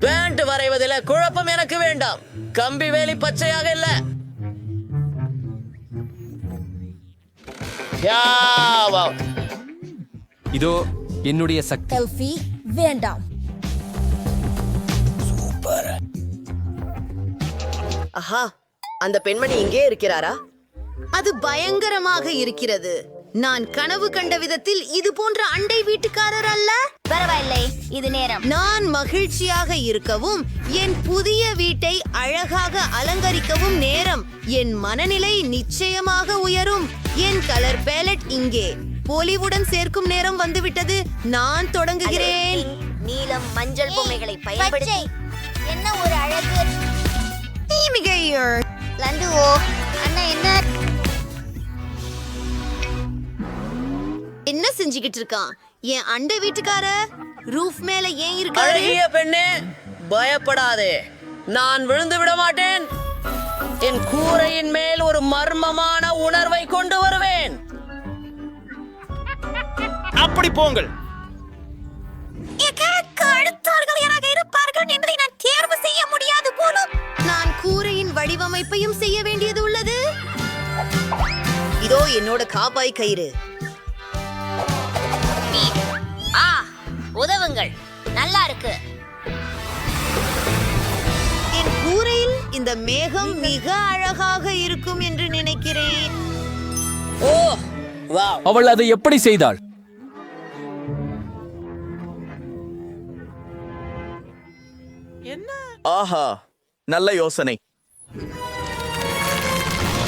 Pant வரைவதில் குழப்பம் எனக்கு வேண்டாம். கம்பி வேலி பச்சையாக இல்ல. இதோ என்னுடைய சக்தி. செல்ஃபி வேண்டாம். ஆஹா, அந்த பெண்மணி இங்கே இருக்கிறாரா? அது பயங்கரமாக இருக்கிறது. நான் கனவு கண்ட விதத்தில் இது போன்ற அண்டை வீட்டுக்காரர் அல்ல. பரவாயில்லை, இது நேரம். நான் மகிழ்ச்சியாக இருக்கவும் என் புதிய வீட்டை அழகாக அலங்கரிக்கவும் நேரம். என் மனநிலை நிச்சயமாக உயரும். என் கலர் பேலட் இங்கே பொலிவுடன் சேர்க்கும் நேரம் வந்துவிட்டது. நான் தொடங்குகிறேன். நீலம் மஞ்சள் பொம்மைகளை பயன்படுத்தி என்ன ஒரு அழகு. லண்டுவோ அண்ணா என்ன செஞ்சுக்கிட்டு இருக்கான் என் அண்டை வீட்டுக்கார? ரூஃப் மேல ஏன் இருக்காரு? அழகிய பெண்ணே, பயப்படாதே, நான் விழுந்து விட மாட்டேன். என் கூரையின் மேல் ஒரு மர்மமான உணர்வை கொண்டு வருவேன். அப்படி போங்கள். இருப்பார்கள் என்பதை நான் தேர்வு செய்ய முடியாது போலும். நான் கூரையின் வடிவமைப்பையும் செய்ய வேண்டியது உள்ளது. இதோ என்னோட காபாய் கயிறு. உதவுங்கள், நல்லா இருக்கு. என் கூரையில் இந்த மேகம் மிக அழகாக இருக்கும் என்று நினைக்கிறேன். ஓ வாவ், அவள் அதை எப்படி செய்தாள்? ஆஹா, நல்ல யோசனை.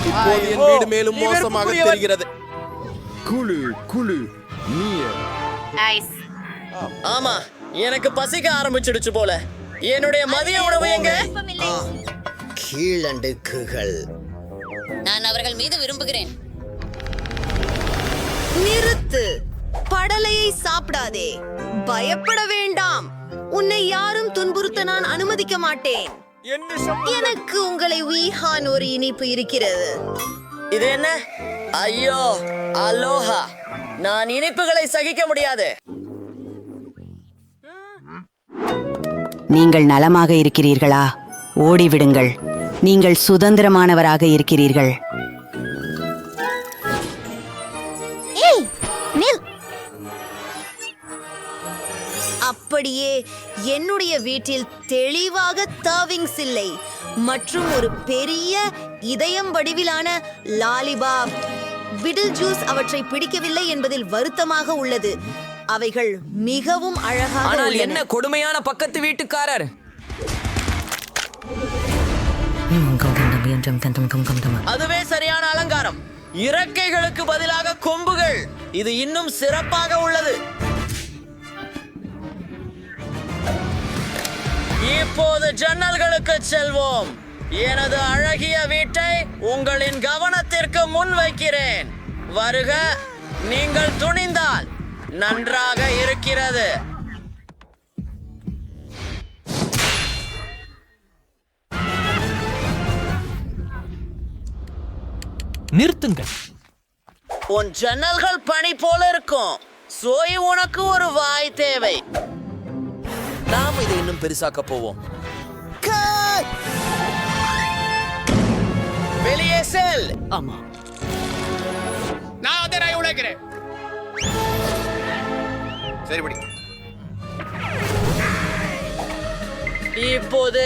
இப்போது என் வீடு மேலும் மோசமாக தெரிகிறது. குழு குழு நீர். ஆமா, எனக்கு பசிக்க ஆரம்பிச்சிடுச்சு போல. என்னுடைய மதிய உணவு எங்க? கீழடுக்குகள். நான் அவர்கள் மீது விரும்புகிறேன். நிறுத்து, படலையை சாப்பிடாதே. பயப்பட வேண்டாம், உன்னை யாரும் துன்புறுத்த நான் அனுமதிக்க மாட்டேன். எனக்கு உங்களை வீஹான் ஒரு இனிப்பு இருக்கிறது. இது என்ன? ஐயோ, அலோஹா, நான் இனிப்புகளை சகிக்க முடியாது. நீங்கள் நலமாக இருக்கிறீர்களா? ஓடிவிடுங்கள், நீங்கள் சுதந்திரமானவராக இருக்கிறீர்கள். அப்படியே என்னுடைய வீட்டில் தெளிவாக தர்விங்ஸ் இல்லை மற்றும் ஒரு பெரிய இதயம் வடிவிலான லாலிபாப். விடில் ஜூஸ் அவற்றை பிடிக்கவில்லை என்பதில் வருத்தமாக உள்ளது. அவைகள் மிகவும் அழகாக உள்ளன. என்ன கொடுமையான பக்கத்து வீட்டுக்காரர். அதுவே சரியான அலங்காரம். இறக்கைகளுக்கு பதிலாக கொம்புகள். இது இன்னும் சிறப்பாக உள்ளது. இப்போது ஜன்னல்களுக்கு செல்வோம். எனது அழகிய வீட்டை உங்களின் கவனத்திற்கு முன் வைக்கிறேன். வருக, நீங்கள் துணிந்தால் நன்றாக இருக்கிறது. நிறுத்துங்கள். உன் ஜன்னல்கள் பனி போல இருக்கும். சோய், உனக்கு ஒரு வாய் தேவை. நாம் இதை இன்னும் பெருசாக்க போவோம். வெளியே செல். ஆமா, நான் அதை உழைக்கிறேன். சரிபடி. இப்போது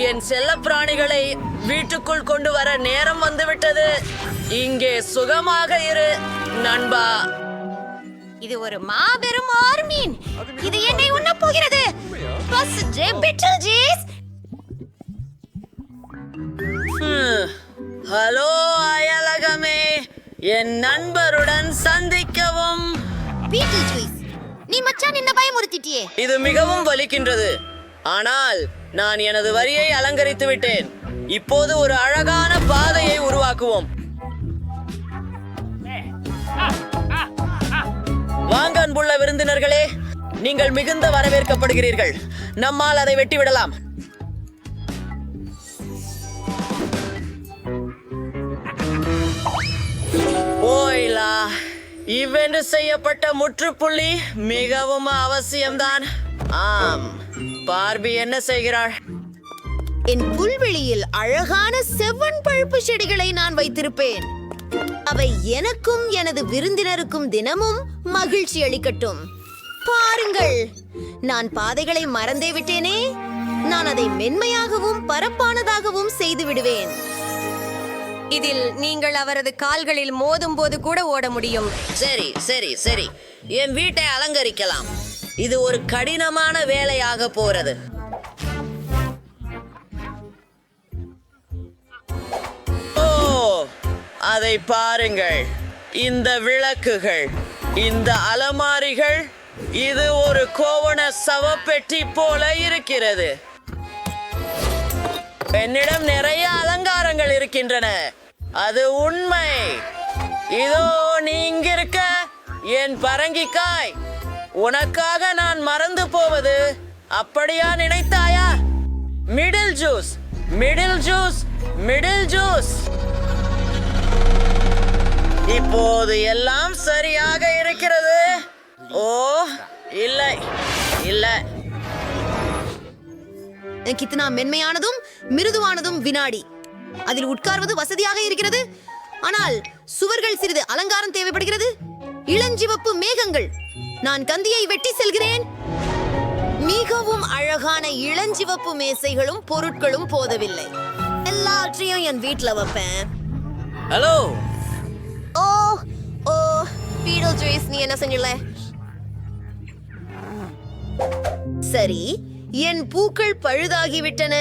என் செல்ல பிராணிகளை வீட்டுக்குள் கொண்டு வர நேரம் வந்துவிட்டது. இங்கே சுகமாக இரு நண்பா. இது ஒரு மாபெரும் ஆர்மீன். இது என்னை உண்ண போகிறது. பஸ் ஜே பிட்டல் ஜீஸ். ஹலோ அயலகமே, என் நண்பருடன் சந்திக்கவும். பீட்டில் ஜூஸ், நீ மச்சான் என்ன பயமுறுத்திட்டியே. இது மிகவும் வலிக்கின்றது, ஆனால் நான் எனது வரியை அலங்கரித்து விட்டேன். இப்போது ஒரு அழகான பாதையை உருவாக்குவோம். வாங்க அன்புள்ள விருந்தினர்களே, நீங்கள் மிகுந்த வரவேற்கப்படுகிறீர்கள். நம்மால் அதை வெட்டிவிடலாம். ஓய்லா, இவ்வென்று செய்யப்பட்ட முற்றுப்புள்ளி மிகவும் அவசியம்தான். ஆம், பார்பி என்ன செய்கிறாள்? என் புல்வெளியில் அழகான செவ்வன் பழுப்பு செடிகளை நான் வைத்திருப்பேன். அவை எனக்கும் எனது விருந்தினருக்கும் தினமும் மகிழ்ச்சி அளிக்கட்டும். பாருங்கள், நான் பாதைகளை மறந்தே விட்டேனே. நான் அதை மென்மையாகவும் பரப்பானதாகவும் செய்து விடுவேன். இதில் நீங்கள் அவரது கால்களில் மோதும் போது கூட ஓட முடியும். சரி சரி சரி, என் வீட்டை அலங்கரிக்கலாம். இது ஒரு கடினமான வேலையாக போறது. ஓ, அதை பாருங்கள். இந்த விளக்குகள், இந்த அலமாரிகள், இது ஒரு கோவண சவப்பெட்டி போல இருக்கிறது. என்னிடம் நிறைய அலங்காரங்கள் இருக்கின்றன, அது உண்மை. இதோ நீ இங்கிருக்க, என் பரங்கிக்காய். உனக்காக நான் மறந்து போவது அப்படியா நினைத்தாயா? Middle juice, middle juice, middle juice. இப்போது எல்லாம் சரியாக இருக்கிறது. ஓ இல்லை இல்லை, கித்னா மென்மையானதும் மிருதுவானதும் வினாடி. அதில் உட்கார்வது வசதியாக இருக்கிறது. ஆனால் சுவர்கள் சிறிது அலங்காரம் தேவைப்படுகிறது. இளஞ்சிவப்பு மேகங்கள். நான் கந்தியை வெட்டி செல்கிறேன். மிகவும் அழகான இளஞ்சிவப்பு மேசைகளும் பொருட்களும் போதவில்லை. எல்லாவற்றையும் என் வீட்டுல வைப்பேன். ஹலோ. ஓ ஓ பீடல் ஜூஸ், நீ என்ன செஞ்சல? சரி, என் பூக்கள் பழுதாகிவிட்டன.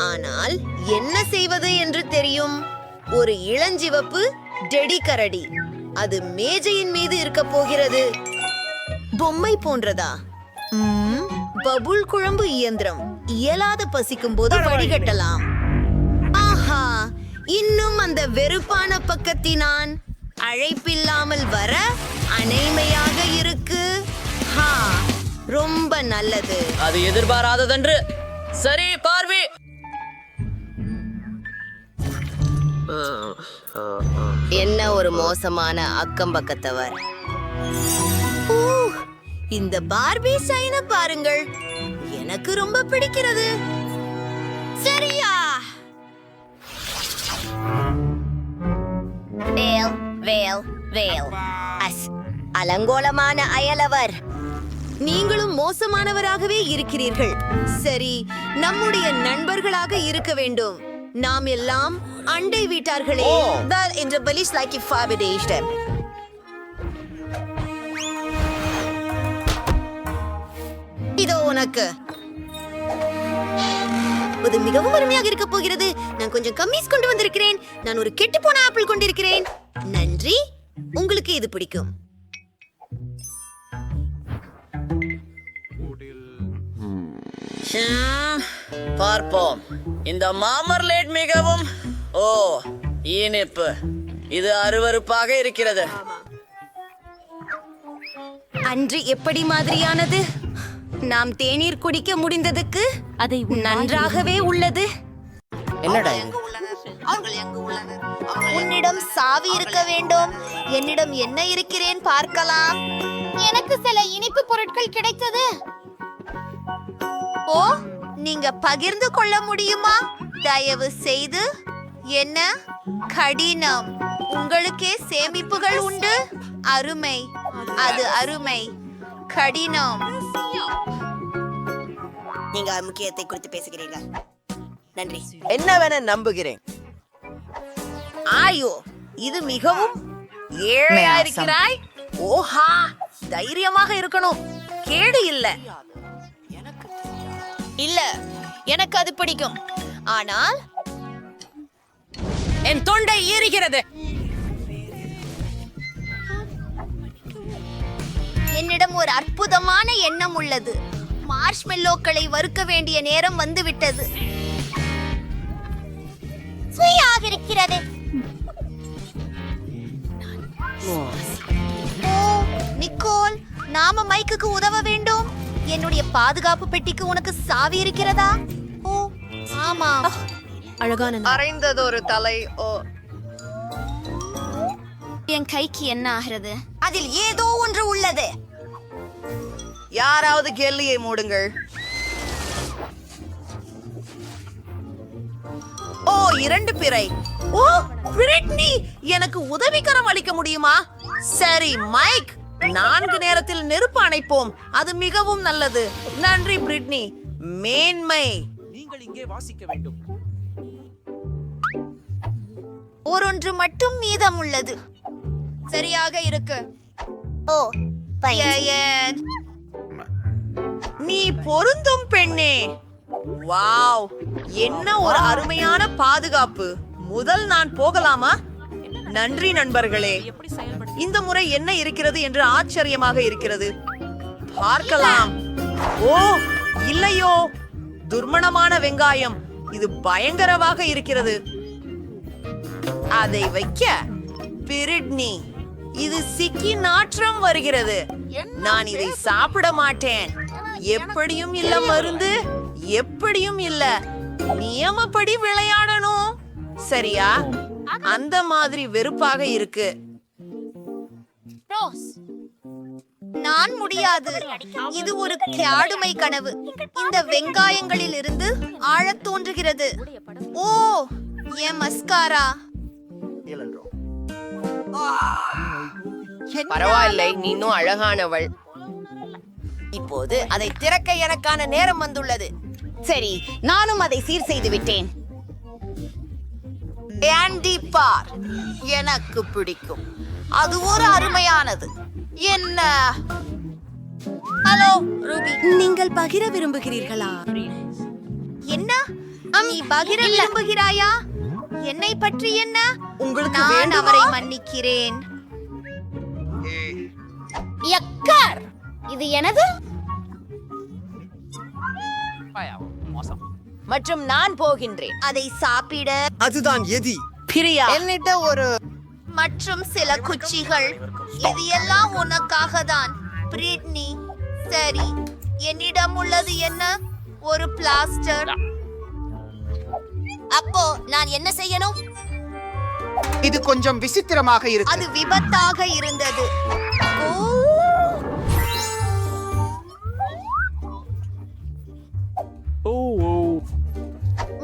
ஆனால் என்ன செய்வது என்று தெரியும். ஒரு இளஞ்சிவப்பு டெடி கரடி. அது மேஜையின் மீது இருக்க போகிறது. பொம்மை போன்றதா? பபுள் குழம்பு இயந்திரம். இயலாத பசிக்கும் போது வடிகட்டலாம். ஆஹா, இன்னும் அந்த வெறுப்பான பக்கத்தினான் அழைப்பில்லாமல் வர அனைமையாக இருக்கு. ஹா, ரொம்ப நல்லது. அது எதிர்பாராததன்று. சரி பார்வி. என்ன ஒரு மோசமான அக்கம் பக்கத்தவர். இந்த பார்பி சைன பாருங்கள், எனக்கு ரொம்ப பிடிக்கிறது. சரியா? வேல் வேல் வேல். அலங்கோலமான அயலவர். நீங்களும் மோசமானவராகவே இருக்கிறீர்கள். சரி, நம்முடைய நண்பர்களாக இருக்க வேண்டும். நாம் எல்லாம் அண்டை வீட்டார்களே. இந்த பலிஸ் லைக் ஃபாபிடேஷன். இதோ உனக்கு. இது மிகவும் அருமையாக இருக்க போகிறது. நான் கொஞ்சம் கம்மீஸ் கொண்டு வந்திருக்கிறேன். நான் ஒரு கெட்டுப்போன ஆப்பிள் கொண்டிருக்கிறேன். நன்றி, உங்களுக்கு இது பிடிக்கும். பார்ப்போம். இந்த மாமர்லேட் மிகவும் இனிப்பு. இது அருவருப்பாக இருக்கிறது. அன்று எப்படி மாதிரியானது? நாம் தேநீர் குடிக்க முடிந்ததுக்கு அதை நன்றாகவே உள்ளது. என்னடா உன்னிடம் சாவி இருக்க வேண்டும். என்னிடம் என்ன இருக்கிறேன் பார்க்கலாம். எனக்கு சில இனிப்பு பொருட்கள் கிடைத்தது. ஓ, நீங்க பகிர்ந்து கொள்ள முடியுமா? தயவு செய்து. என்ன கடினம். உங்களுக்கே சேமிப்புகள் உண்டு. அருமை, அது அருமை. கடினம். நீங்க முக்கியத்தை குறித்து பேசுகிறீர்கள். நன்றி. என்னவென நம்புகிறேன். ஆயோ, இது மிகவும் ஏழையா இருக்கிறாய். ஓஹா, தைரியமாக இருக்கணும். கேடு இல்ல. இல்ல, எனக்கு அது பிடிக்கும். ஆனால் என் தொண்டை ஏறுகிறது. என்னிடம் ஒரு அற்புதமான எண்ணம் உள்ளது. மார்ஷ்மெல்லோக்களை வறுக்க வேண்டிய நேரம் வந்துவிட்டது. சுவையாக இருக்கிறது. ஓ, நிக்கோல், நாம மைக்குக்கு உதவ வேண்டும். என்னுடைய பாதுகாப்பு பெட்டிக்கு உனக்கு சாவி இருக்கிறதா? ஓ, ஆமா. அழகான அரைந்ததொரு தலை. ஓ, என் கைக்கு என்ன ஆகிறது? அதில் ஏதோ ஒன்று உள்ளது. யாராவது கேள்வியை மூடுங்கள். 2 பிறை. ஓ பிரிட்னி, எனக்கு உதவிக்கரம் அளிக்க முடியுமா? சரி மைக், 4 நேரத்தில் நெருப்பு அணைப்போம். அது மிகவும் நல்லது. நன்றி பிரிட்னி. மேன்மை. நீங்கள் இங்கே வாசிக்க வேண்டும். ஒன்று மட்டும் மீதம் உள்ளது. சரியாக இருக்கு. ஓ பையன், நீ பொருந்தும் பெண்ணே. வாவ், என்ன ஒரு அருமையான பாதுகாப்பு. முதல் நான் போகலாமா? நன்றி நண்பர்களே. இந்த முறை என்ன இருக்கிறது என்று ஆச்சரியமாக இருக்கிறது. பார்க்கலாம். ஓ இல்லையோ, துர்மணமான வெங்காயம். இது பயங்கரமாக இருக்கிறது. அதை வைக்க பிரிட்னி, இது சிக்கி நாற்றம் வருகிறது. நான் இதை சாப்பிட மாட்டேன். எப்படியும் இல்ல மருந்து, எப்படியும் இல்ல. நியமப்படி விளையாடணும், சரியா? அந்த மாதிரி வெறுப்பாக இருக்கு. நான் முடியாது. இது ஒரு கேடுமை கனவு. இந்த வெங்காயங்களில் இருந்து ஆழத் தோன்றுகிறது. ஓ என் மஸ்காரா. பரவாயில்லை, நீ இன்னும் அழகானவள். இப்போது அதை திறக்க எனக்கான நேரம் வந்துள்ளது. சரி, நானும் அதை சீர் செய்து விட்டேன். ஆண்டி பார், எனக்கு பிடிக்கும். அது ஒரு அருமையானது. என்ன? ஹலோ ரூபி, நீங்கள் பகிர விரும்புகிறீர்களா? என்ன? நீ பகிர விரும்புகிறாயா? என்னை பற்றி என்ன? உங்களுக்கு நான் வேண்டுமா? அவரை மன்னிக்கிறேன். யக்கார், இது எனது. மற்றும் நான் போகின்றேன். அதை சாப்பிட அதுதான் எதி. பிரியா, என்னிட்ட ஒரு மற்றும் சில குச்சிகள். இது எல்லாம் உனக்காக தான் பிரிட்னி. சரி, என்னிடம் உள்ளது என்ன? ஒரு பிளாஸ்டர். அப்போ நான் என்ன செய்யணும்? இது கொஞ்சம் விசித்திரமாக இருக்கு. அது விபத்தாக இருந்தது.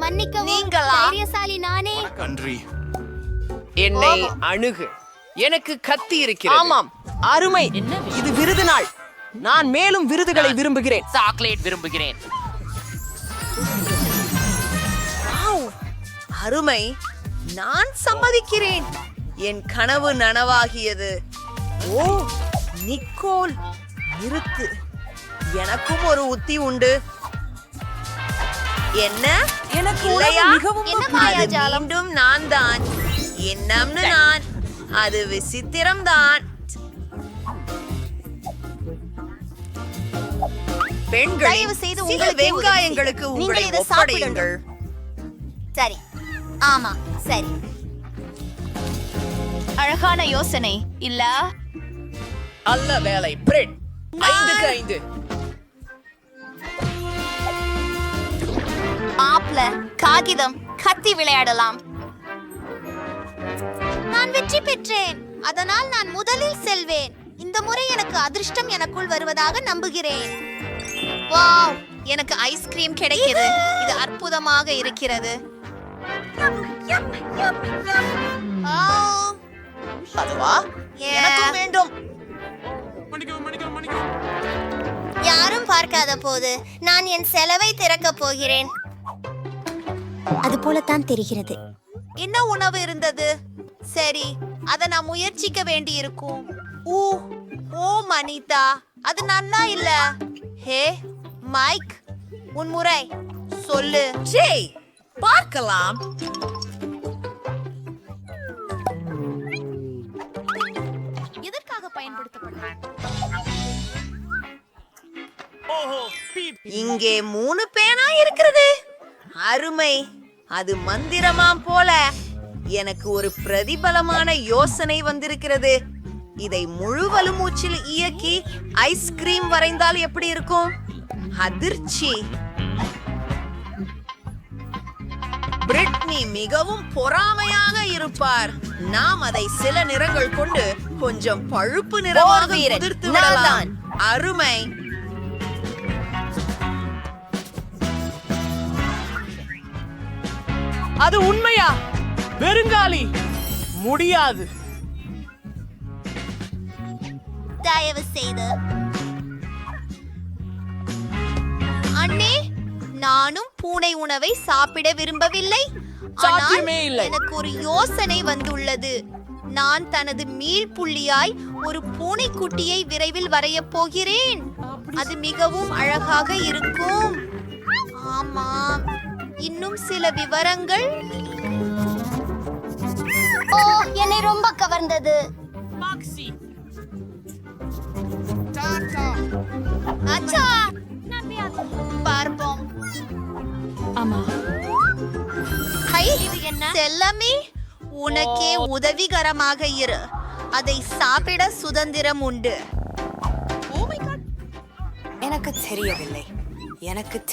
மன்னிக்கவும், நீங்களா? தைரியசாலி நானே. நன்றி. என்னை அணுகு. எனக்கு கத்தி இருக்கிறது. ஆமாம், அருமை. இது விருது நாள். நான் மேலும் விருதுகளை விரும்புகிறேன். சாக்லேட் விரும்புகிறேன். அருமை. நான் சம்மதிக்கிறேன். என் கனவு நனவாகியது. ஓ நிக்கோல், நிறுத்து. எனக்கும் ஒரு உத்தி உண்டு. என்ன? எனக்கு மிகவும் என்ன மாயாஜாலம்? மீண்டும் நான் தான். என்னம்னு நான். அது விசித்திரம் தான். பெண்கள், தயவு செய்து சில உங்களுக்கே வெங்காயங்களுக்கு உதவி. உங்களை நீங்கள் இதை ஒப்படையுங்கள். சரி, ஆமா, சரி. அழகான யோசனை இல்ல? அல்ல வேலை. பிரெட் 5க்கு 5. ஆப்ல காகிதம் கத்தி விளையாடலாம். நான் வெற்றி பெற்றேன். அதனால் நான் முதலில் செல்வேன். இந்த முறை எனக்கு அதிர்ஷ்டம் எனக்குள் வருவதாக நம்புகிறேன். வாவ், எனக்கு ஐஸ்கிரீம் கிடைக்கிறது. இது அற்புதமாக இருக்கிறது. அதுவா? எனக்கும் வேண்டும். யாரும் பார்க்காத போது நான் என் செலவை திறக்கப் போகிறேன். அது போலத்தான் தெரிகிறது. என்ன உணவு இருந்தது? சரி, அதை நான் முயற்சிக்க வேண்டி இருக்கும். ஓ மனிதா, அது நல்லா இல்ல. ஹே மைக், உன் முறை சொல்லு. ஜெய், பார்க்கலாம். எதற்காக பயன்படுத்தப்படும்? இங்கே 3 பேனா இருக்கிறது. அருமை. அது மந்திரமாம் போல. எனக்கு ஒரு பிரதிபலமான யோசனை வந்திருக்கிறது. இதை முழு வலுமூச்சில் இயக்கி ஐஸ்கிரீம் வரைந்தால் எப்படி இருக்கும்? அதிர்ச்சி. பிரிட்னி மிகவும் பொறாமையாக இருப்பார். நாம் அதை சில நிறங்கள் கொண்டு கொஞ்சம் பழுப்பு நிறமாக உதிர்த்து விடலாம். அருமை. அது உண்மையா? வெறுங்காலி முடியாது. தயவு செய்து அண்ணே, நானும் பூனை உணவை சாப்பிட விரும்பவில்லை. ஆனால் சாத்தியமே இல்லை. எனக்கு ஒரு யோசனை வந்துள்ளது. நான் தனது மீள்புள்ளியாய் ஒரு பூனைக்குட்டியை விரைவில் வரையப் போகிறேன். அது மிகவும் அழகாக இருக்கும். ஆமாம், இன்னும் சில விவரங்கள். ஓ, என்னை ரொம்ப கவர்ந்தது. அச்சா, பார்ப்போம். ஹை, செல்லமே, உனக்கே உதவிகரமாக இரு. அதை சாப்பிட சுதந்திரம் உண்டு. எனக்கு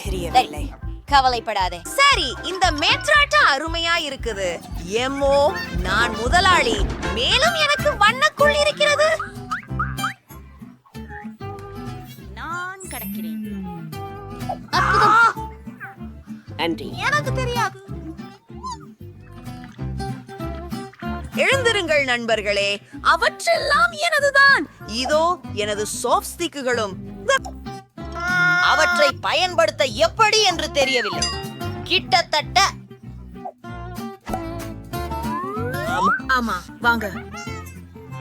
தெரியவில்லை. கவலைப்படாதே. சரி, இந்த மேற்றாட்டம் அருமையா இருக்குது. எம்மோ, நான் முதலாளி. மேலும் எனக்கு வண்ணக்குள் இருக்கிறது. நான் கடக்கிறேன். எனக்கு தெரியாது. எழுந்திருங்கள் நண்பர்களே, அவற்றெல்லாம் எனதுதான். இதோ எனது சாஃப்ட் ஸ்டிக்குகளும். அவற்றை பயன்படுத்த எப்படி என்று தெரியவில்லை. கிட்டத்தட்ட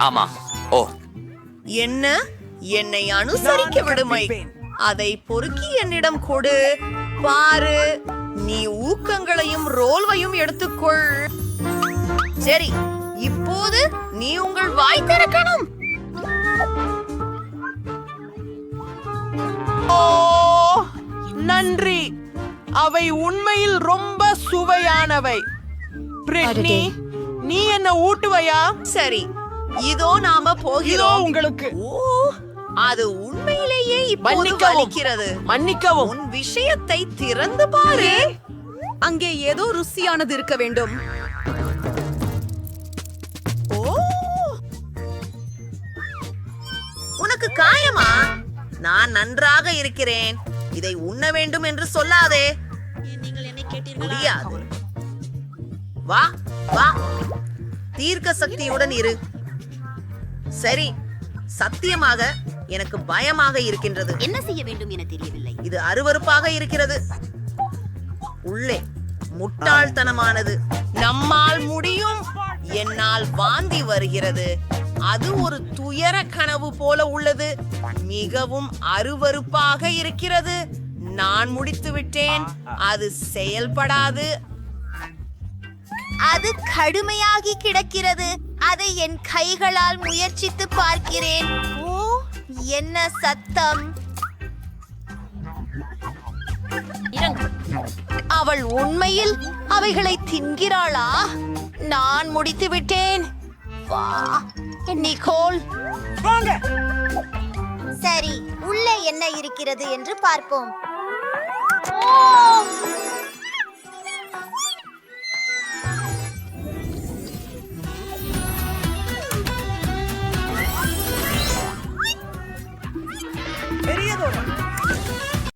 ஆமா. ஓ, என்ன? என்னை அனுசரிக்க விடுமை. அதை பொறுக்கி என்னிடம் கொடு. பாரு, நீ ஊக்கங்களையும் ரோல்வையும் எடுத்துக்கொள். சரி, இப்போது நீ உங்கள் வாய் திறக்கணும். ஓ, நன்றி. அவை உண்மையில் ரொம்ப சுவையானவை. பிரிட்னி, நீ என்ன ஊட்டுவையா? சரி, இதோ நாம இதோ போகிறோம். உங்களுக்கு. ஓ, அது உண்மையிலேயே இப்போது மன்னிக்கவும். வலிக்கிறது. மன்னிக்கவும். உன் விஷயத்தை திறந்து பாரு. அங்கே ஏதோ ருசியானது இருக்க வேண்டும். ஓ, உனக்கு காயமா? நான் நன்றாக இருக்கிறேன். இதை உண்ண வேண்டும் என்று சொல்லாதே. முடியாது. வா வா, தீர்க்க சக்தியுடன் இரு. சரி, சத்தியமாக எனக்கு பயமாக இருக்கின்றது. என்ன செய்ய வேண்டும் என தெரியவில்லை. இது அருவருப்பாக இருக்கிறது. உள்ளே முட்டாள்தனமானது. நம்மால் முடியும். என்னால் வாந்தி வருகிறது. அது ஒரு துயர கனவு போல உள்ளது. மிகவும் அருவருப்பாக இருக்கிறது. நான் முடித்து விட்டேன். அது செயல்படாது. அது கடுமையாகி கிடக்கிறது. அதை என் கைகளால் முயற்சித்து பார்க்கிறேன். ஓ, என்ன சத்தம்! அவள் உண்மையில் அவைகளை தின்கிறாளா? நான் முடித்து விட்டேன். வா, நிக்கோல். சரி, உள்ளே என்ன இருக்கிறது என்று பார்ப்போம். ஓ,